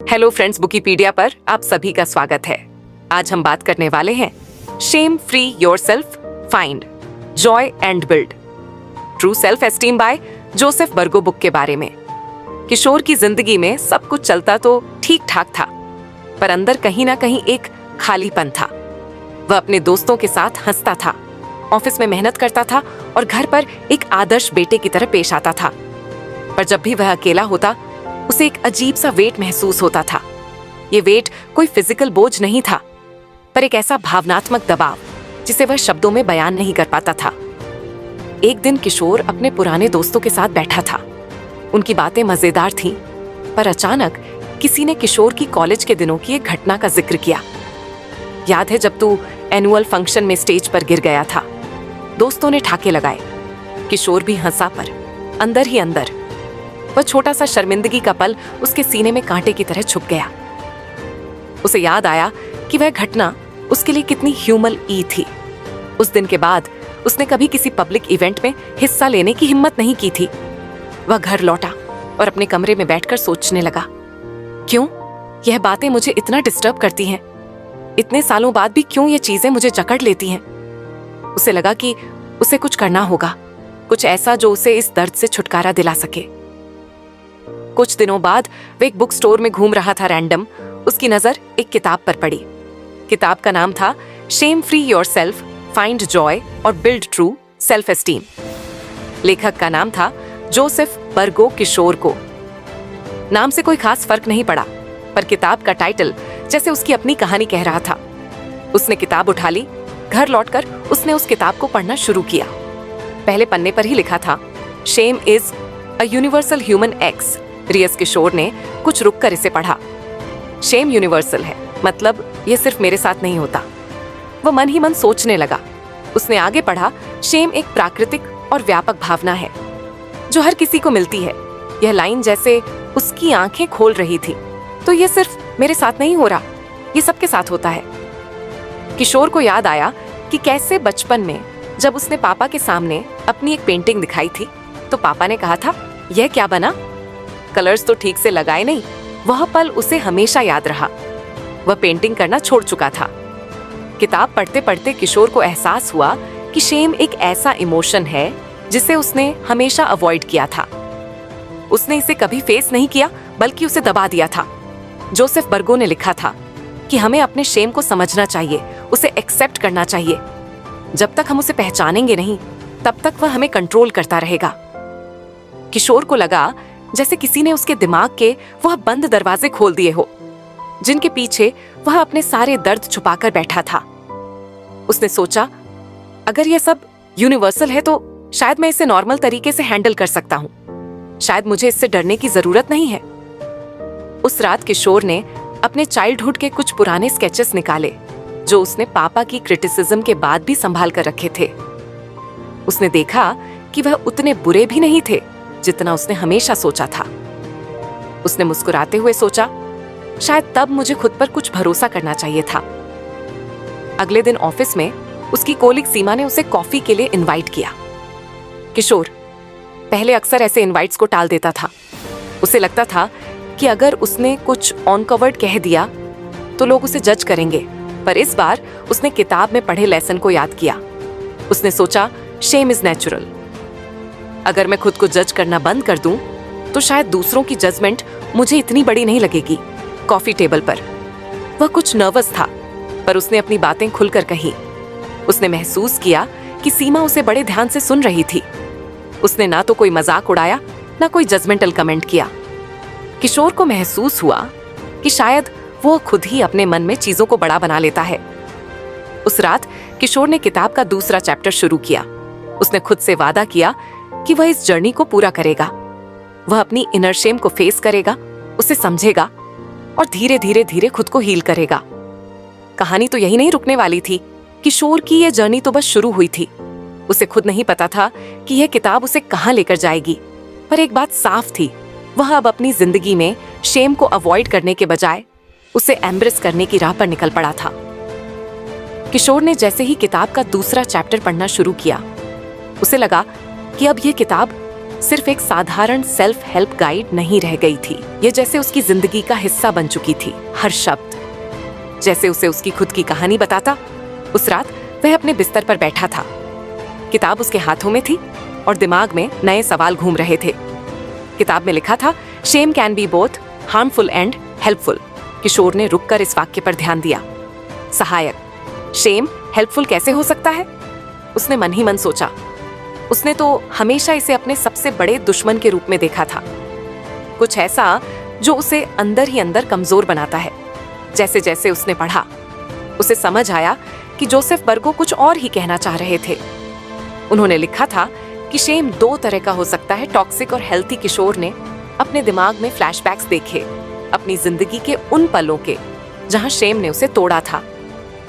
Hello friends, बुकीपीडिया पर आप सभी का स्वागत है। आज हम बात करने वाले हैं shame free yourself, find joy and build true self esteem by Joseph Burgo book के बारे में। किशोर की जिंदगी में सब कुछ चलता तो ठीक ठाक था, पर अंदर कहीं ना कहीं एक खालीपन था। वह अपने दोस्तों के साथ हंसता था, ऑफिस में मेहनत करता था और घर पर एक आदर्श बेटे की तरह पेश आता था। पर जब भी वह अकेला होता, उसे एक अजीब सा वेट महसूस होता था। ये वेट कोई फिजिकल बोझ नहीं था, पर एक ऐसा भावनात्मक दबाव जिसे वह शब्दों में बयान नहीं कर पाता था। एक दिन किशोर अपने पुराने दोस्तों के साथ बैठा था। उनकी बातें मजेदार थीं, पर अचानक किसी ने किशोर की कॉलेज के दिनों की एक घटना का जिक्र किया। याद है जब तू एनुअल फंक्शन में स्टेज पर गिर गया था? दोस्तों ने ठाके लगाए। किशोर भी हंसा, पर अंदर ही अंदर वह छोटा सा शर्मिंदगी का पल उसके सीने में कांटे की तरह छुप गया। उसे याद आया कि वह घटना उसके लिए कितनी ह्यूमल थी। उस दिन के बाद उसने कभी किसी पब्लिक इवेंट में हिस्सा लेने की हिम्मत नहीं की थी। वह घर लौटा और अपने कमरे में बैठकर सोचने लगा, क्यों यह बातें मुझे इतना डिस्टर्ब करती हैं? इतने सालों बाद भी क्यों ये चीजें मुझे जकड़ लेती हैं? उसे लगा कि उसे कुछ करना होगा, कुछ ऐसा जो उसे इस दर्द से छुटकारा दिला सके। कुछ दिनों बाद वह एक बुक स्टोर में घूम रहा था। रैंडम उसकी नजर एक किताब पर पड़ी। किताब का नाम था shame free yourself, find joy और बिल्ड ट्रू सेल्फ एस्टीम। लेखक का नाम था जोसेफ बर्गो किशोर को। नाम से कोई खास फर्क नहीं पड़ा, पर किताब का टाइटल जैसे उसकी अपनी कहानी कह रहा था। उसने किताब उठा ली। घर लौटकर उसने उस किताब को पढ़ना शुरू किया। पहले पन्ने पर ही लिखा था, shame is a universal human experience Kishore ने कुछ रुककर इसे पढ़ा। शेम यूनिवर्सल है, मतलब ये सिर्फ मेरे साथ नहीं होता। वह मन ही मन सोचने लगा। उसने आगे पढ़ा, शेम एक प्राकृतिक और व्यापक भावना है जो हर किसी को मिलती है। यह लाइन जैसे उसकी आंखें खोल रही थी। तो ये सिर्फ मेरे साथ नहीं हो रहा, ये सबके साथ होता है। किशोर को याद आया कि कैसे बचपन में जब उसने पापा के सामने अपनी एक पेंटिंग दिखाई थी, तो पापा ने कहा था, यह क्या बना? कलर्स तो ठीक से लगाए नहीं। वह पल उसे हमेशा याद रहा। वह पेंटिंग करना छोड़ चुका था। किताब पढ़ते पढ़ते किशोर को एहसास हुआ कि शेम एक ऐसा इमोशन है जिसे उसने हमेशा अवॉइड किया था। उसने इसे कभी फेस नहीं किया, बल्कि उसे दबा दिया था। जोसेफ बर्गो ने लिखा था कि हमें अपने शेम को समझना चाहिए, उसे एक्सेप्ट करना चाहिए। जब तक हम उसे पहचानेंगे नहीं, तब तक वह हमें कंट्रोल करता रहेगा। किशोर को लगा जैसे किसी ने उसके दिमाग के वह बंद दरवाजे खोल दिए हो, जिनके पीछे वह अपने सारे दर्द छुपाकर बैठा था। उसने सोचा, अगर यह सब यूनिवर्सल है तो शायद मैं इसे नॉर्मल तरीके से हैंडल कर सकता हूं। शायद मुझे इससे डरने की जरूरत नहीं है। उस रात किशोर ने अपने चाइल्डहुड के कुछ पुराने स्केचेस निकाले, जो उसने पापा की क्रिटिसिज्म के बाद भी संभाल कर रखे थे। उसने देखा कि वह उतने बुरे भी नहीं थे जितना उसने हमेशा सोचा था। उसने मुस्कुराते हुए सोचा, शायद तब मुझे खुद पर कुछ भरोसा करना चाहिए था। अगले दिन ऑफिस में उसकी कोलिग सीमा ने उसे कॉफी के लिए इनवाइट किया। किशोर पहले अक्सर ऐसे इनवाइट्स को टाल देता था। उसे लगता था कि अगर उसने कुछ ऑन कवर्ड कह दिया तो लोग उसे जज करेंगे, पर इस बार उसने किताब में पढ़े लेसन को याद किया। उसने सोचा, शेम इज नेचुरल। अगर मैं खुद को जज करना बंद कर दूं, तो शायद दूसरों की जजमेंट मुझे इतनी बड़ी नहीं लगेगी। कॉफी टेबल पर वह कुछ नर्वस था, पर उसने अपनी बातें खुलकर कही। उसने महसूस किया कि सीमा उसे बड़े ध्यान से सुन रही थी। उसने ना तो कोई मजाक उड़ाया, ना कोई जजमेंटल कमेंट किया। किशोर को महसूस हुआ कि शायद वो खुद ही अपने मन में चीजों को बड़ा बना लेता है। उस रात किशोर ने किताब का दूसरा चैप्टर शुरू किया। उसने खुद से वादा किया कि वह इस जर्नी को पूरा करेगा। वह अपनी इनर शेम को फेस करेगा, उसे समझेगा और धीरे धीरे धीरे खुद को हील करेगा। कहानी तो यही नहीं रुकने वाली थी। किशोर की यह जर्नी तो बस शुरू हुई थी। उसे खुद नहीं पता था कि यह किताब उसे कहां लेकर जाएगी, पर एक बात साफ थी, वह अब अपनी जिंदगी में शेम को अवॉइड करने के बजाय उसे एम्ब्रेस करने की राह पर निकल पड़ा था। किशोर ने जैसे ही किताब का दूसरा चैप्टर पढ़ना शुरू किया, उसे लगा कि अब यह किताब सिर्फ एक साधारण सेल्फ हेल्प गाइड नहीं रह गई थी। ये जैसे उसकी जिंदगी का हिस्सा बन चुकी थी। हर शब्द जैसे उसे उसकी खुद की कहानी बताता। उस रात वह अपने बिस्तर पर बैठा था, किताब उसके हाथों में थी और दिमाग में नए सवाल घूम रहे थे। किताब में लिखा था, shame can be both harmful and helpful. Kishore ने रुककर इस वाक्य पर ध्यान दिया। सहायक, शेम हेल्पफुल कैसे हो सकता है? उसने मन ही मन सोचा। उसने तो हमेशा इसे अपने सबसे बड़े दुश्मन के रूप में देखा था, कुछ ऐसा जो उसे अंदर ही अंदर कमजोर बनाता है। जैसे जैसे उसने पढ़ा, उसे समझ आया कि जोसेफ बर्गो कुछ और ही कहना चाह रहे थे। उन्होंने लिखा था कि शेम दो तरह का हो सकता है। टॉक्सिक और हेल्थी किशोर ने अपने दिमाग में फ्लैशबैक्स देखे, अपनी जिंदगी के उन पलों के जहां शेम ने उसे तोड़ा था।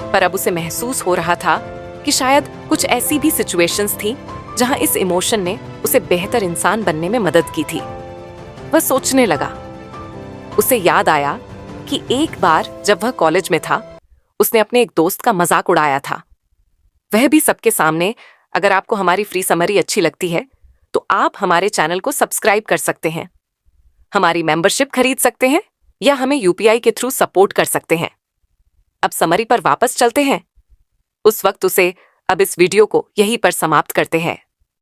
पर अब उसे महसूस हो रहा था कि शायद कुछ ऐसी भी सिचुएशंस थी जहां इस इमोशन ने उसे बेहतर इंसान बनने में मदद की थी। वह सोचने लगा। उसे याद आया कि एक बार जब वह कॉलेज में था, उसने अपने एक दोस्त का मजाक उड़ाया था, वह भी सबके सामने। अगर आपको हमारी फ्री समरी अच्छी लगती है तो आप हमारे चैनल को सब्सक्राइब कर सकते हैं, हमारी मेंबरशिप खरीद सकते हैं या हमें यूपीआई के थ्रू सपोर्ट कर सकते हैं। अब समरी पर वापस चलते हैं। उस वक्त उसे अब इस वीडियो को यहीं पर समाप्त करते हैं।